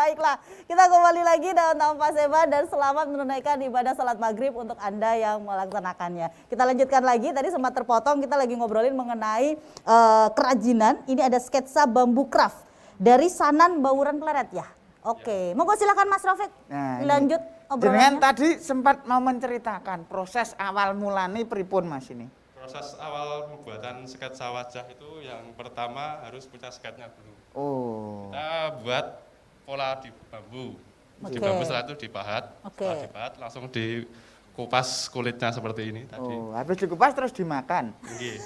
Baiklah, kita kembali lagi dalam Tanpa Seba dan selamat menunaikan ibadah salat maghrib untuk Anda yang melaksanakannya. Kita lanjutkan lagi, tadi sempat terpotong, kita lagi ngobrolin mengenai kerajinan. Ini ada sketsa bambu craft dari Sanan Bauran Pleret ya. Oke, monggo silakan Mas Rafiq, lanjut obrolannya. Jenengan tadi sempat mau menceritakan proses awal mulane pripun Mas ini? Proses awal pembuatan sketsa wajah itu yang pertama harus punya sketnya dulu. Oh. Kita buat pola di bambu. Di bambu setelah itu dipahat. Setelah dipahat langsung dikupas kulitnya seperti ini tadi. Oh, habis dikupas terus dimakan. Nggih.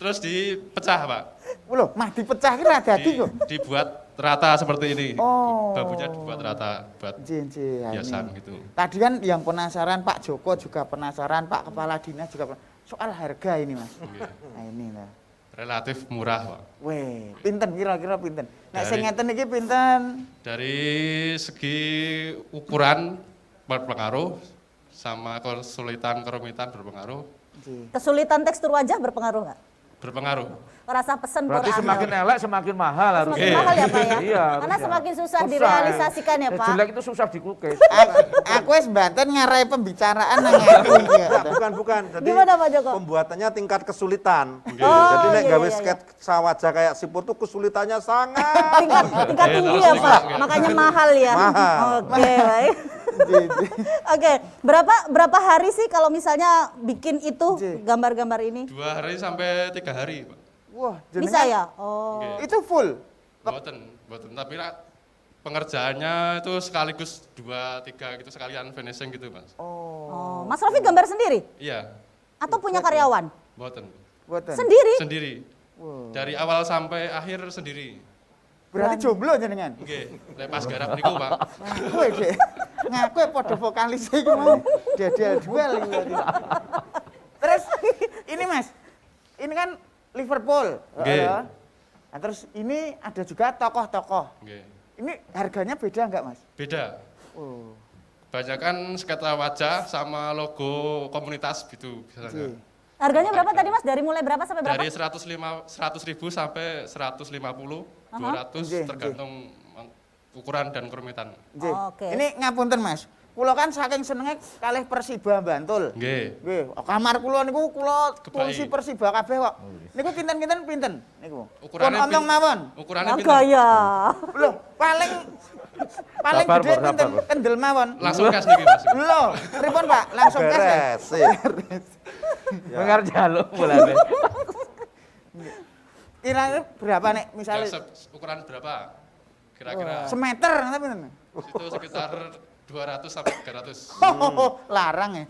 Terus dipecah, Pak. Loh, mah dipecah ki ra dadi kok. Dibuat rata seperti ini. Oh. Bambunya dibuat rata buat hiasan gitu. Tadi kan yang penasaran Pak Joko juga penasaran, Pak Kepala Dinas juga soal harga ini Mas. Nah ini lah. Relatif murah, Pak. Weh, pinten kira-kira pinten? Nek sing ngeten iki pinten? Dari segi ukuran berpengaruh sama kesulitan kerumitan berpengaruh. Kesulitan tekstur wajah berpengaruh nggak? Berpengaruh. Rasa pesen berarti semakin elek semakin mahal harus. Semakin mahal ya Pak ya? Iya, karena semakin susah direalisasikan ya Pak. Jelek itu susah dikukis. Aku wis mbaten ngarai pembicaraan nang aku iki. Bukan. Jadi gimana Pak Joko? pembuatannya tingkat kesulitan. Oh, Jadi nek iya, gawe iya. sketsa wajah kayak Sipur tuh kesulitannya sangat. tingkat tinggi ya Pak, makanya mahal ya. Mahal. Oke, baik. Oke, berapa hari sih kalau misalnya bikin itu gambar-gambar ini? 2 hari sampai 3 hari, Pak. Wah, Bisa ya? Oh. Itu full. Boten. Tapi pengerjaannya itu sekaligus 2-3 gitu sekalian finishing gitu, Mas. Oh, Mas Rafiq gambar sendiri? Iya. Atau punya karyawan? Boten. Sendiri? Sendiri. Dari awal sampai akhir sendiri. Berarti jomblo jenengan. Nggih, lepas garap niku, Pak. Ngaku ya, Dek. Ngaku ya padha vokalis iki mau. Diadil duel iki berarti. Terus ini Mas. Ini kan Liverpool. Nggih. Nah, terus ini ada juga tokoh-tokoh. Nggih. Ini harganya beda enggak, Mas? Beda. Oh. Kebanyakan sketsa wajah sama logo komunitas gitu biasanya. Harganya berapa tadi Mas? Dari mulai berapa sampai berapa? Dari 100.000 sampai 150, 200 tergantung ukuran dan kerumitan. Oke. Ini ngapunten Mas. Kula kan saking senenge kalih Persiba Bantul. Nggih. Nggih, kamar kula niku kula Kebaik. tulisi Persiba kabeh kok. Niku kinten-kinten pinten niku? Ukurannya Pun ontong mawon. Ukurannya pinten? Gaya. Loh, paling Sabar, gede Bor, pinten sabar. kendel mawon. Langsung kas niki, Mas. Loh, pripun Pak? Langsung kas ya? Beres. Sip. Mengar jaluk mulane. Kira-kira berapa nek Ya, misalnya ukuran berapa? Kira-kira semeter napa pinten? itu sekitar 200 sampai 300. Larang ya.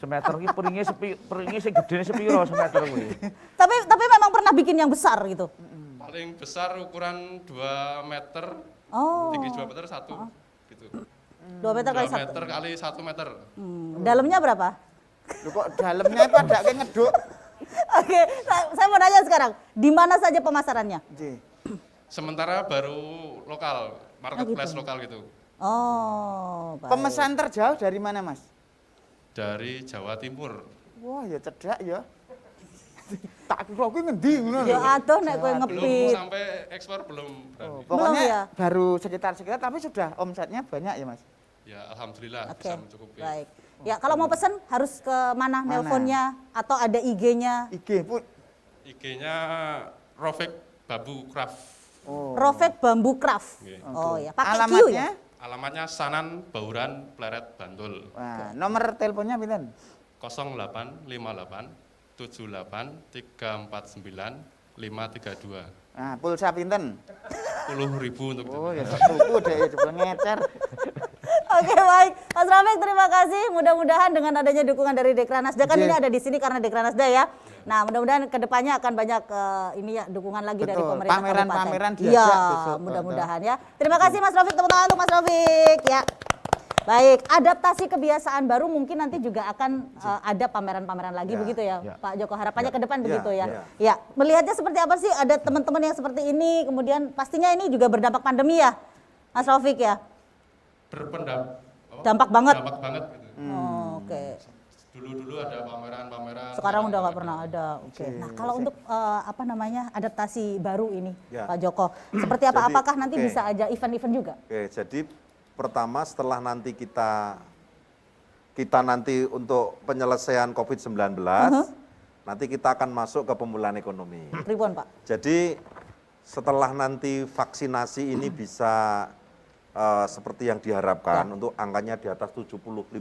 Semeter iki peringe sing gedene sepiro semeter kuwi. Tapi memang pernah bikin yang besar gitu. Paling besar ukuran 2 meter, Oh. tinggi 2 meter 1 gitu. 2 meter 2 kali 1. meter kali 1 meter. Dalamnya berapa? Lho kok dalamnya padake ngeduk. Oke, saya mau nanya sekarang, di mana saja pemasarannya? Nggih. Sementara baru lokal, marketplace lokal gitu. Oh, baik. Pemesan terjauh dari mana, Mas? Dari Jawa Timur. Wah, ya cedak ya. Tak kira kuwi ngendi ngono lho. Ya aduh nek kowe Belum ngepit. sampai ekspor belum berani. Pokoknya Belum ya? baru sekitar tapi sudah omsetnya banyak ya, Mas? Ya alhamdulillah Oke, bisa mencukupi. baik. Ya kalau mau pesen harus ke mana nelponnya atau ada IG-nya? IG pun. IG-nya Rofik Bambu Craft. Oh. Rofek Bambu Craft. Oke. Oh ya, pakai Q Alamatnya? ya? Alamatnya Sanan Bauran Pleret Bantul. Wah, nomor teleponnya pinten? 0858 78 349 532. Nah, pulsa pinten? 10.000 untuk itu. Oh, ya tuku deh ya jebul ngecer. Oke baik, Mas Rafiq terima kasih. Mudah-mudahan dengan adanya dukungan dari Dekranasda, kan Iya. ini ada di sini karena Dekranasda ya. Nah mudah-mudahan kedepannya akan banyak ini ya dukungan lagi dari Betul, pemerintah pameran-pameran kabupaten. diajak Iya, besok. mudah-mudahan ya. Terima kasih Mas Rafiq, tepuk tangan untuk Mas Rafiq ya. Baik, adaptasi kebiasaan baru mungkin nanti juga akan ada pameran-pameran lagi begitu ya, Pak Joko. Harapannya ke depan begitu ya. Ya, melihatnya seperti apa sih? Ada teman-teman yang seperti ini, kemudian pastinya ini juga berdampak pandemi ya, Mas Rafiq ya. Berpendap Dampak banget. Dampak banget gitu. Oh, oke. Dulu-dulu ada pameran-pameran. Sekarang udah nggak pernah ada. Oke. Nah, kalau untuk apa namanya adaptasi baru ini, Ya. Pak Joko, seperti apa? Jadi, Apakah nanti oke. bisa aja event-event juga? Oke, jadi pertama setelah nanti kita nanti untuk penyelesaian COVID-19, nanti kita akan masuk ke pemulihan ekonomi. Pripun, Pak? Jadi setelah nanti vaksinasi ini bisa seperti yang diharapkan untuk angkanya di atas 75%,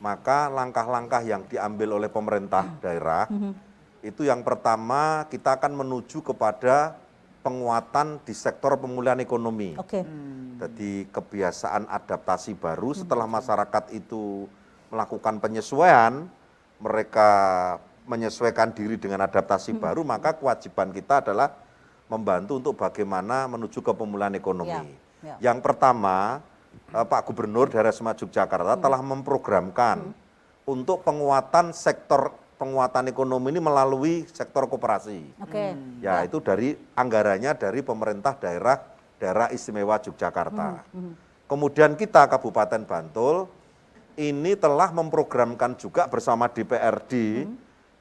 maka langkah-langkah yang diambil oleh pemerintah daerah itu yang pertama kita akan menuju kepada penguatan di sektor pemulihan ekonomi. Oke. Jadi kebiasaan adaptasi baru setelah masyarakat itu melakukan penyesuaian, mereka menyesuaikan diri dengan adaptasi baru, maka kewajiban kita adalah membantu untuk bagaimana menuju ke pemulihan ekonomi. Ya. Yang pertama, Pak Gubernur Daerah Istimewa Yogyakarta telah memprogramkan untuk penguatan ekonomi ini melalui sektor koperasi. Oke. Ya, itu dari anggarannya dari pemerintah daerah Istimewa Yogyakarta. Kemudian kita Kabupaten Bantul ini telah memprogramkan juga bersama DPRD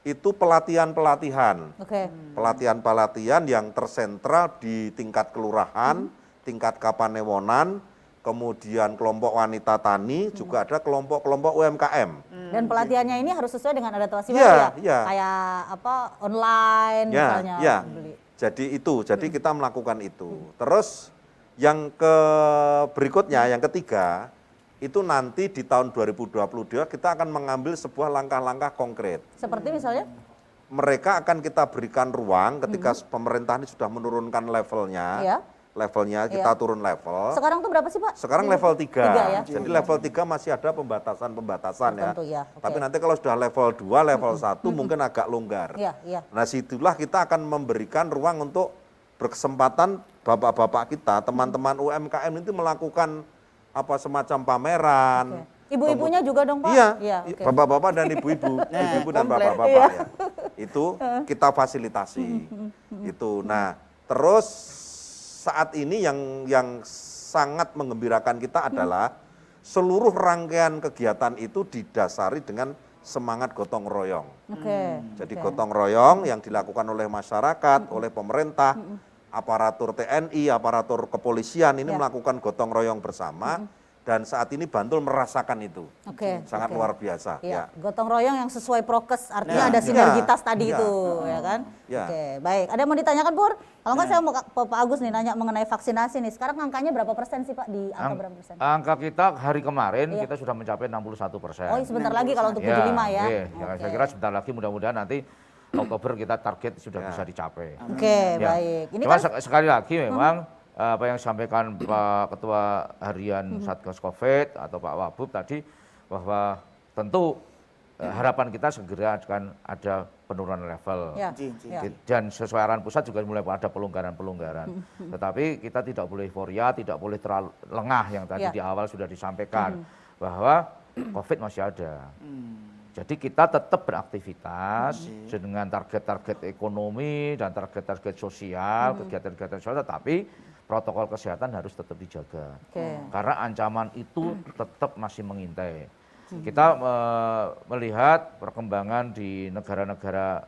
itu pelatihan-pelatihan. Oke. Pelatihan-pelatihan yang tersentral di tingkat kelurahan, tingkat kapanewonan, kemudian kelompok wanita tani, juga ada kelompok-kelompok UMKM. Dan pelatihannya ini harus sesuai dengan adaptasi Iya, baru ya? iya. Kayak apa, online misalnya. Ya. Beli. Jadi kita melakukan itu. Terus yang berikutnya, yang ketiga, itu nanti di tahun 2022 kita akan mengambil sebuah langkah-langkah konkret. Seperti misalnya? Mereka akan kita berikan ruang ketika pemerintah ini sudah menurunkan levelnya. Iya. Levelnya kita turun level. Sekarang tuh berapa sih, Pak? Sekarang level 3. Tiga ya? Jadi level 3 masih ada pembatasan-pembatasan ya. Tertentu, ya. Oke. Tapi nanti kalau sudah level 2, level 1 mungkin agak longgar. Iya, iya. Nah, situlah kita akan memberikan ruang untuk berkesempatan bapak-bapak kita, teman-teman UMKM itu melakukan apa semacam pameran. Oke. Ibu-ibunya juga dong, Pak? Iya, oke. bapak-bapak dan ibu-ibu, ibu-ibu dan komplit. bapak-bapak Iya. ya. Itu kita fasilitasi. Itu. Nah, terus saat ini yang sangat menggembirakan kita adalah seluruh rangkaian kegiatan itu didasari dengan semangat gotong royong. Oke. Jadi oke. gotong royong yang dilakukan oleh masyarakat, oleh pemerintah, aparatur TNI, aparatur kepolisian ini Ya. melakukan gotong royong bersama dan saat ini Bantul merasakan itu. Oke, Sangat oke. luar biasa. Iya, Ya. gotong royong yang sesuai prokes, artinya Ya, ada sinergitas ya, tadi ya. itu, ya kan? Ya. Oke, baik. Ada yang mau ditanyakan, Pur? Kalau nggak saya mau ke Pak Agus nih nanya mengenai vaksinasi nih. Sekarang angkanya berapa persen sih, Pak? Di angka berapa persen? Angka kita hari kemarin Iya. kita sudah mencapai 61%. Oh, sebentar lagi kalau untuk 75 ya. Iya, Oke. saya kira sebentar lagi mudah-mudahan nanti Oktober kita target sudah bisa dicapai. Oke, Ya. baik. Ini Cuma kan sekali lagi memang apa yang disampaikan Pak Ketua Harian Satgas Covid atau Pak Wabub tadi bahwa tentu harapan kita segera akan ada penurunan level. ya, Ji, ji. ya. Dan sesuai arahan pusat juga mulai ada pelonggaran-pelonggaran. Tetapi kita tidak boleh euforia, tidak boleh terlalu lengah yang tadi Ya. di awal sudah disampaikan bahwa COVID masih ada. Jadi kita tetap beraktivitas dengan target-target ekonomi dan target-target sosial, kegiatan-kegiatan sosial, tetapi protokol kesehatan harus tetap dijaga. Oke. Karena ancaman itu tetap masih mengintai. Kita melihat perkembangan di negara-negara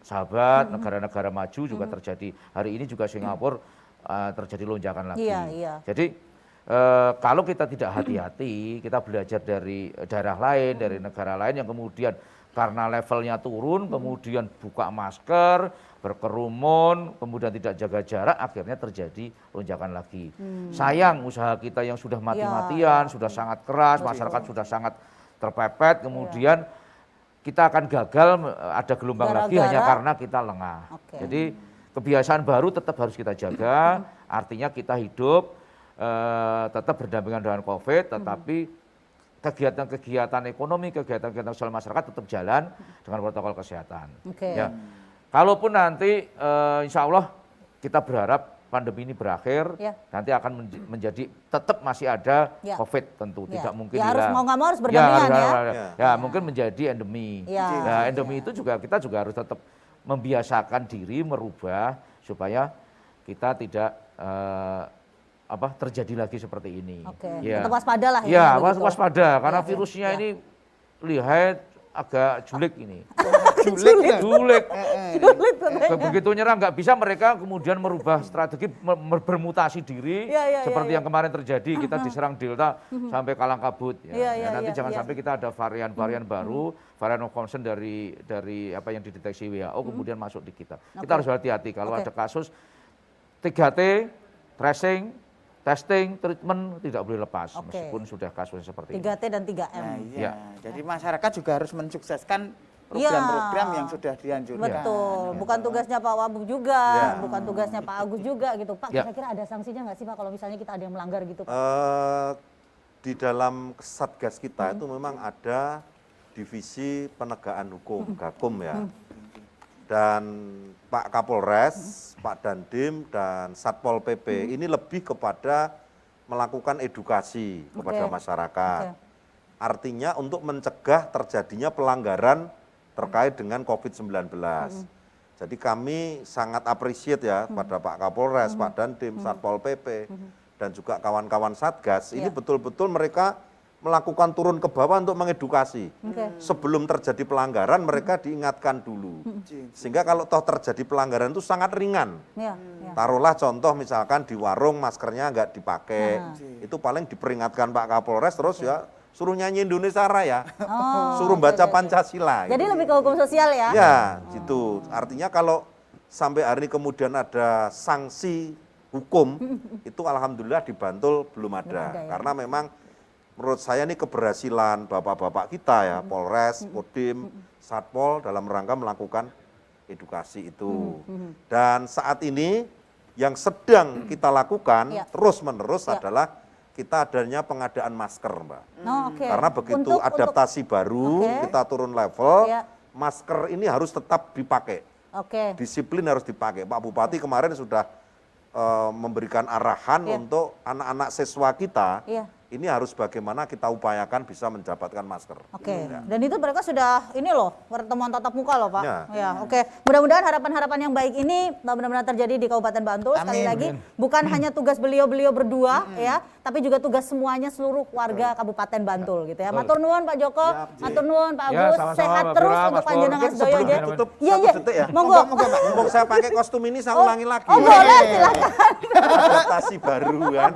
sahabat, negara-negara maju juga terjadi. Hari ini juga Singapura terjadi lonjakan lagi. Iya, iya. Jadi kalau kita tidak hati-hati, kita belajar dari daerah lain, dari negara lain yang kemudian karena levelnya turun, kemudian buka masker, berkerumun, kemudian tidak jaga jarak, akhirnya terjadi lonjakan lagi. Sayang usaha kita yang sudah mati-matian, sudah sangat keras, masyarakat sudah sangat terpepet, kemudian kita akan gagal ada gelombang lagi Gara-gara- hanya karena kita lengah. Oke. Jadi kebiasaan baru tetap harus kita jaga, artinya kita hidup tetap berdampingan dengan COVID, tetapi kegiatan-kegiatan ekonomi, kegiatan-kegiatan sosial masyarakat tetap jalan dengan protokol kesehatan. Oke. Ya. Kalaupun nanti insya Allah kita berharap pandemi ini berakhir, Ya. nanti akan menjadi tetap masih ada Ya. COVID tentu, Ya. tidak mungkin Ya, harus hilang. mau nggak mau harus berdampingan ya. Ya, mungkin menjadi endemi. Ya. Nah, endemi itu juga kita juga harus tetap membiasakan diri merubah supaya kita tidak terjadi lagi seperti ini. Oke. Ya. Tetap waspada lah Ya, begitu. waspada karena Ya, ya, virusnya ya. ini lihat agak julik ini. Julek. Julik. Sulit katanya. Begitu nyerang nggak bisa, mereka kemudian merubah strategi, bermutasi diri Iya, iya, seperti iya, yang kemarin terjadi, kita diserang Delta sampai kalang kabut. Ya. Iya, Ya, iya, nanti iya, jangan iya. sampai kita ada varian-varian baru, varian of concern dari apa yang dideteksi WHO kemudian masuk di kita. Kita harus hati-hati kalau Oke. ada kasus 3T, tracing, testing, treatment tidak boleh lepas Oke. meskipun sudah kasus seperti ini. 3T dan 3M. Nah, Ya. iya. Jadi masyarakat juga harus mensukseskan program-program yang sudah dianjurkan. Betul, bukan tugasnya Pak Wabub juga, Ya. bukan tugasnya Pak Agus juga gitu. Pak, Ya. kira-kira ada sanksinya nggak sih Pak kalau misalnya kita ada yang melanggar gitu Pak? Di dalam Satgas kita itu memang ada divisi penegakan hukum, Gakum ya. Dan Pak Kapolres, Pak Dandim, dan Satpol PP ini lebih kepada melakukan edukasi kepada Oke. masyarakat. Oke. Artinya untuk mencegah terjadinya pelanggaran terkait dengan COVID-19. Jadi kami sangat appreciate ya pada Pak Kapolres, Pak Dandim, Satpol PP, dan juga kawan-kawan Satgas. Ini Iya. betul-betul mereka melakukan turun ke bawah untuk mengedukasi. Oke. Sebelum terjadi pelanggaran mereka diingatkan dulu. Sehingga kalau toh terjadi pelanggaran itu sangat ringan. Iya, iya. Taruhlah contoh misalkan di warung maskernya nggak dipakai. Nah. Itu paling diperingatkan Pak Kapolres terus ya suruh nyanyi Indonesia Raya. Oh, Suruh oke, baca oke, oke. Pancasila. Jadi gitu. lebih ke hukum sosial ya? Ya, gitu. Artinya kalau sampai hari ini kemudian ada sanksi hukum, itu alhamdulillah di Bantul belum ada. Belum ada ya. Karena memang menurut saya ini keberhasilan bapak-bapak kita ya, Polres, Kodim, Satpol dalam rangka melakukan edukasi itu. Dan saat ini yang sedang kita lakukan Ya. terus-menerus Ya. adalah kita adanya pengadaan masker, Mbak. Oh, oke. Karena begitu Untuk- adaptasi baru, Oke. kita turun level, Ya. masker ini harus tetap dipakai. Oke. Disiplin harus dipakai. Pak Bupati kemarin sudah memberikan arahan Ya. untuk anak-anak siswa kita. Iya. Ini harus bagaimana kita upayakan bisa mendapatkan masker. Oke, Ya. dan itu mereka sudah ini loh pertemuan tatap muka loh Pak. Ya. Ya, oke. Mudah-mudahan harapan-harapan yang baik ini benar-benar terjadi di Kabupaten Bantul. Sekali Amin. lagi, bukan hanya tugas beliau-beliau berdua ya, tapi juga tugas semuanya seluruh warga Kabupaten Bantul gitu ya. Matur nuwun Pak Joko, matur nuwun Pak Ya, Agus, sama-sama, sehat Mbak terus Fira, untuk Mas Pur. panjenengan Mungkin sedoyo sebelum aja. ditutup, Iya, satu iya. detik ya. Monggo. Mumpung saya pakai kostum ini, saya ulangi lagi. Oh, boleh, silakan. Adaptasi baru kan.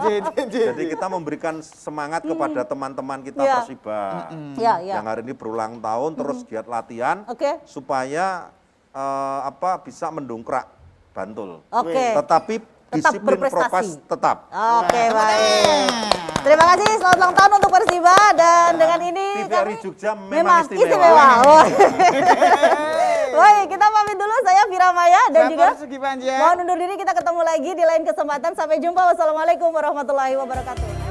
Jadi kita memberikan semangat kepada teman-teman kita Ya. Persiba. Ya, ya. Yang hari ini berulang tahun terus giat latihan Oke. supaya bisa mendongkrak Bantul. Oke. Tetapi Tetap disiplin berprestasi. prokes tetap. Oke, baik. Terima kasih, selamat ulang tahun untuk Persiba dan dengan ini TVRI kami Jogja memang istimewa. Wah. Baik, kita pamit dulu. Saya Fira Maya dan juga Sugi Panjang. mohon undur diri. Kita ketemu lagi di lain kesempatan. Sampai jumpa. Wassalamualaikum warahmatullahi wabarakatuh.